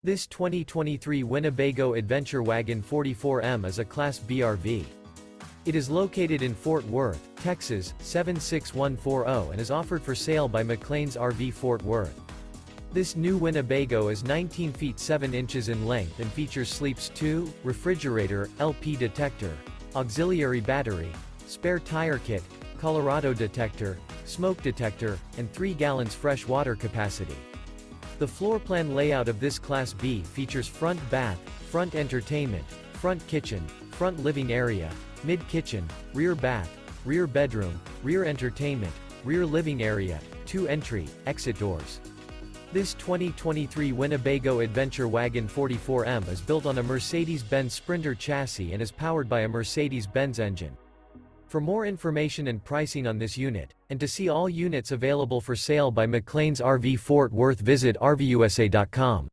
This 2023 Winnebago Adventure Wagon 44M is a Class B RV. It is located in Fort Worth, Texas, 76140 and is offered for sale by McClain's RV Fort Worth. This new Winnebago is 19 feet 7 inches in length and features sleeps 2, refrigerator, LP detector, auxiliary battery, spare tire kit, Colorado detector, smoke detector, and 3 gallons fresh water capacity. The floor plan layout of this Class B features front bath, front entertainment, front kitchen, front living area, mid-kitchen, rear bath, rear bedroom, rear entertainment, rear living area, 2 entry, exit doors. This 2023 Winnebago Adventure Wagon 44M is built on a Mercedes-Benz Sprinter chassis and is powered by a Mercedes-Benz engine. For more information and pricing on this unit, and to see all units available for sale by McClain's RV Fort Worth, visit RVUSA.com.